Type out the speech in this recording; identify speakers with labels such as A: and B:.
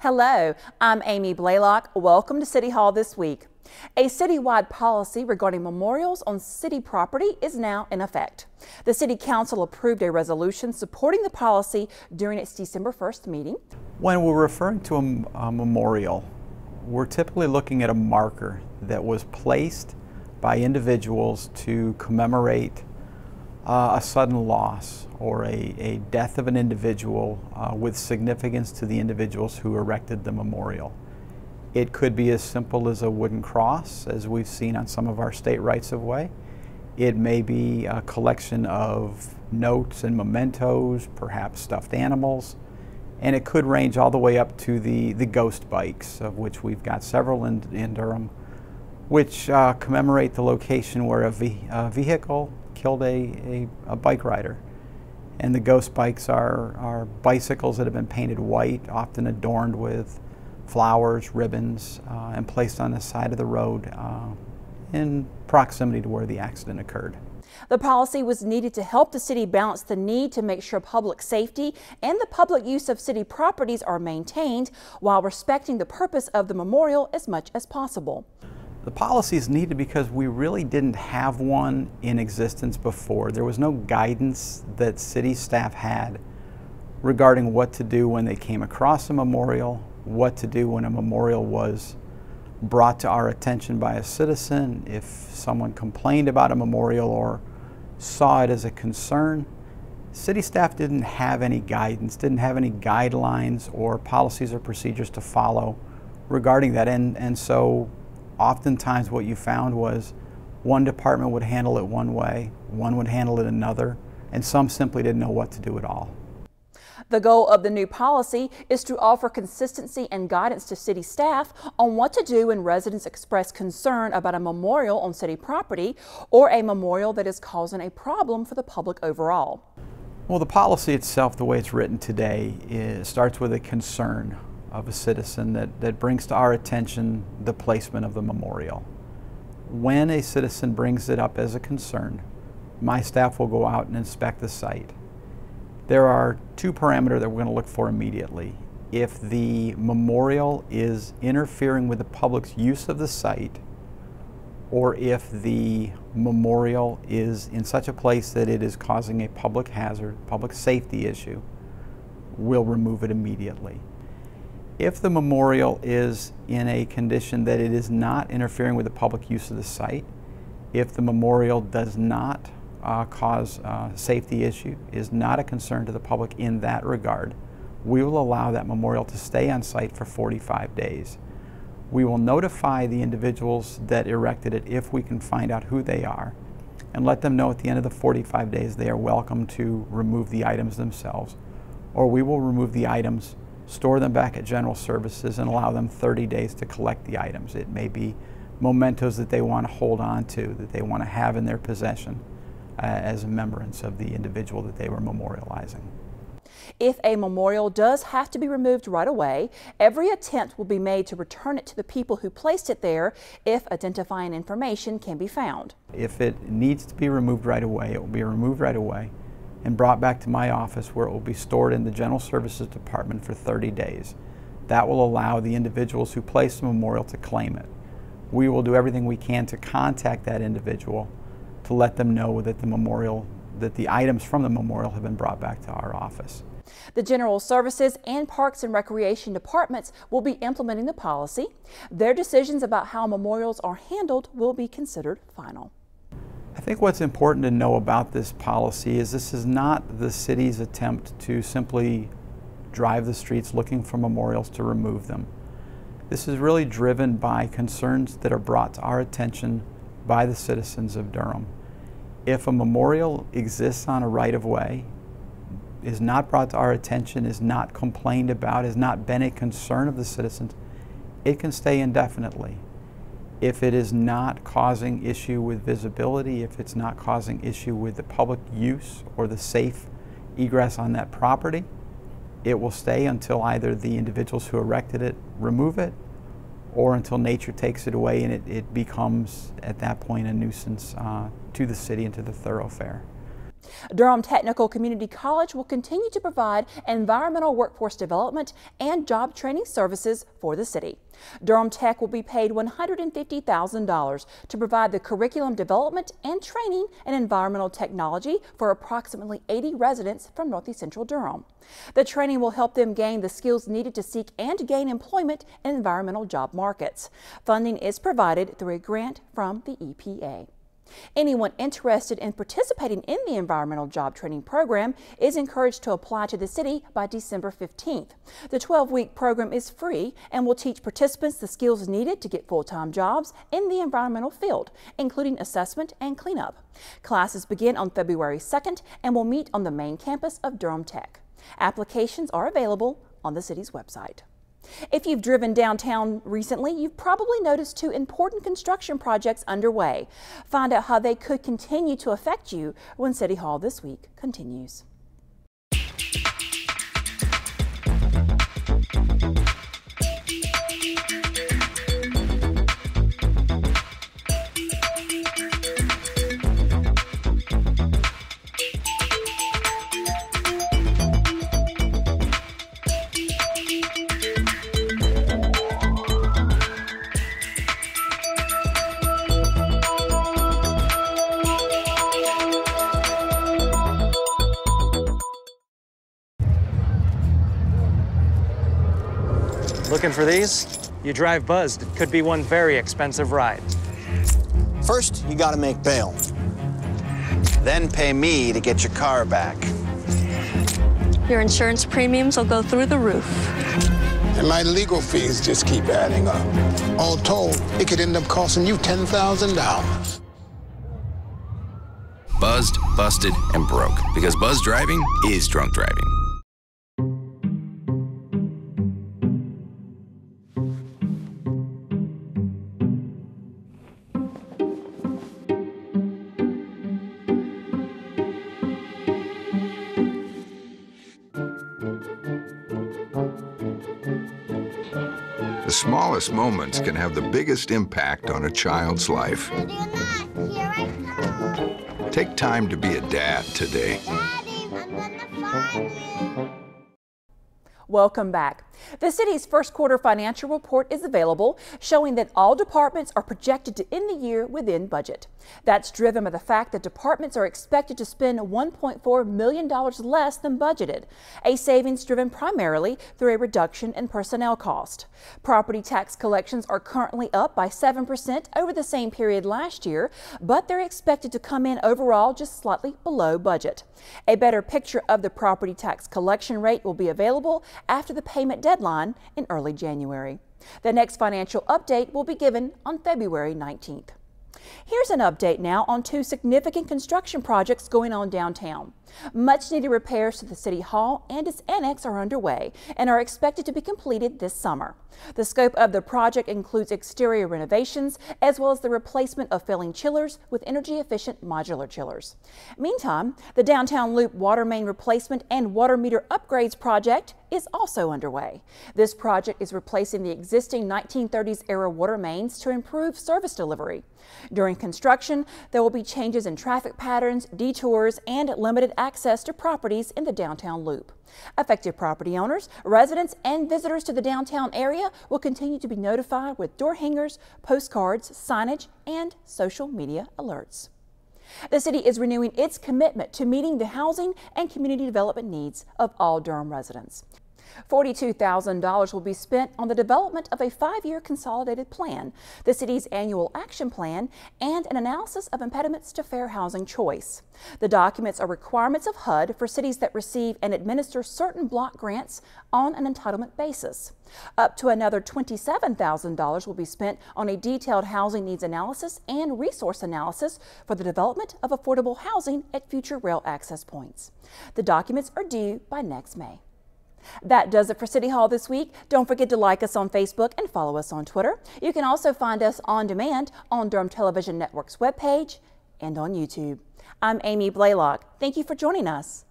A: Hello, I'm Amy Blaylock. Welcome to City Hall this week. A citywide policy regarding memorials on city property is now in effect. The City Council approved a resolution supporting the policy during its December 1st meeting.
B: When we're referring to a memorial, we're typically looking at a marker that was placed by individuals to commemorate a sudden loss or a death of an individual with significance to the individuals who erected the memorial. It could be as simple as a wooden cross, as we've seen on some of our state rights-of-way. It may be a collection of notes and mementos, perhaps stuffed animals, and it could range all the way up to the ghost bikes, of which we've got several in Durham, which commemorate the location where a vehicle killed a bike rider. And the ghost bikes are bicycles that have been painted white, often adorned with flowers, ribbons, and placed on the side of the road in proximity to where the accident occurred.
A: The policy was needed to help the city balance the need to make sure public safety and the public use of city properties are maintained while respecting the purpose of the memorial as much as possible.
B: The policy is needed because we really didn't have one in existence before. There was no guidance that city staff had regarding what to do when they came across a memorial, what to do when a memorial was brought to our attention by a citizen, if someone complained about a memorial or saw it as a concern. City staff didn't have any guidance, didn't have any guidelines or policies or procedures to follow regarding that, and so oftentimes what you found was one department would handle it one way, one would handle it another, and some simply didn't know what to do at all.
A: The goal of the new policy is to offer consistency and guidance to city staff on what to do when residents express concern about a memorial on city property or a memorial that is causing a problem for the public overall.
B: Well, the policy itself, the way it's written today, starts with a concern of a citizen that brings to our attention the placement of the memorial. When a citizen brings it up as a concern, my staff will go out and inspect the site. There are two parameters that we're going to look for immediately. If the memorial is interfering with the public's use of the site, or if the memorial is in such a place that it is causing a public hazard, public safety issue, we'll remove it immediately. If the memorial is in a condition that it is not interfering with the public use of the site, if the memorial does not cause a safety issue, is not a concern to the public in that regard, we will allow that memorial to stay on site for 45 days. We will notify the individuals that erected it if we can find out who they are, and let them know at the end of the 45 days they are welcome to remove the items themselves, or we will remove the items, store them back at General Services, and allow them 30 days to collect the items. It may be mementos that they want to hold on to, that they want to have in their possession as a remembrance of the individual that they were memorializing.
A: If a memorial does have to be removed right away, every attempt will be made to return it to the people who placed it there if identifying information can be found.
B: If it needs to be removed right away, it will be removed right away and brought back to my office, where it will be stored in the General Services Department for 30 days. That will allow the individuals who placed the memorial to claim it. We will do everything we can to contact that individual to let them know that the items from the memorial have been brought back to our office.
A: The General Services and Parks and Recreation Departments will be implementing the policy. Their decisions about how memorials are handled will be considered final.
B: I think what's important to know about this policy is this is not the city's attempt to simply drive the streets looking for memorials to remove them. This is really driven by concerns that are brought to our attention by the citizens of Durham. If a memorial exists on a right-of-way, is not brought to our attention, is not complained about, has not been a concern of the citizens, it can stay indefinitely. If it is not causing issue with visibility, if it's not causing issue with the public use or the safe egress on that property, it will stay until either the individuals who erected it remove it, or until nature takes it away and it becomes, at that point, a nuisance to the city and to the thoroughfare.
A: Durham Technical Community College will continue to provide environmental workforce development and job training services for the city. Durham Tech will be paid $150,000 to provide the curriculum development and training in environmental technology for approximately 80 residents from Northeast Central Durham. The training will help them gain the skills needed to seek and gain employment in environmental job markets. Funding is provided through a grant from the EPA. Anyone interested in participating in the environmental job training program is encouraged to apply to the city by December 15th. The 12-week program is free and will teach participants the skills needed to get full-time jobs in the environmental field, including assessment and cleanup. Classes begin on February 2nd and will meet on the main campus of Durham Tech. Applications are available on the city's website. If you've driven downtown recently, you've probably noticed two important construction projects underway. Find out how they could continue to affect you when City Hall This Week continues.
C: Looking for these? You drive buzzed. It could be one very expensive ride.
D: First, you gotta make bail. Then pay me to get your car back.
E: Your insurance premiums will go through the roof.
F: And my legal fees just keep adding up. All told, it could end up costing you $10,000.
G: Buzzed, busted, and broke. Because buzz driving is drunk driving.
H: The smallest moments can have the biggest impact on a child's life. Take time to be a dad today.
I: Daddy, I'm gonna find you.
A: Welcome back. The city's first quarter financial report is available, showing that all departments are projected to end the year within budget. That's driven by the fact that departments are expected to spend $1.4 million less than budgeted, a savings driven primarily through a reduction in personnel cost. Property tax collections are currently up by 7% over the same period last year, but they're expected to come in overall just slightly below budget. A better picture of the property tax collection rate will be available after the payment deadline in early January. The next financial update will be given on February 19th. Here's an update now on two significant construction projects going on downtown. Much needed repairs to the City Hall and its annex are underway and are expected to be completed this summer. The scope of the project includes exterior renovations as well as the replacement of failing chillers with energy-efficient modular chillers. Meantime, the downtown loop water main replacement and water meter upgrades project is also underway. This project is replacing the existing 1930s era water mains to improve service delivery. During construction, there will be changes in traffic patterns, detours, and limited access to properties in the downtown loop. Affected property owners, residents, and visitors to the downtown area will continue to be notified with door hangers, postcards, signage, and social media alerts. The city is renewing its commitment to meeting the housing and community development needs of all Durham residents. $42,000 will be spent on the development of a 5-year consolidated plan, the city's annual action plan, and an analysis of impediments to fair housing choice. The documents are requirements of HUD for cities that receive and administer certain block grants on an entitlement basis. Up to another $27,000 will be spent on a detailed housing needs analysis and resource analysis for the development of affordable housing at future rail access points. The documents are due by next May. That does it for City Hall this week. Don't forget to like us on Facebook and follow us on Twitter. You can also find us on demand on Durham Television Network's webpage and on YouTube. I'm Amy Blaylock. Thank you for joining us.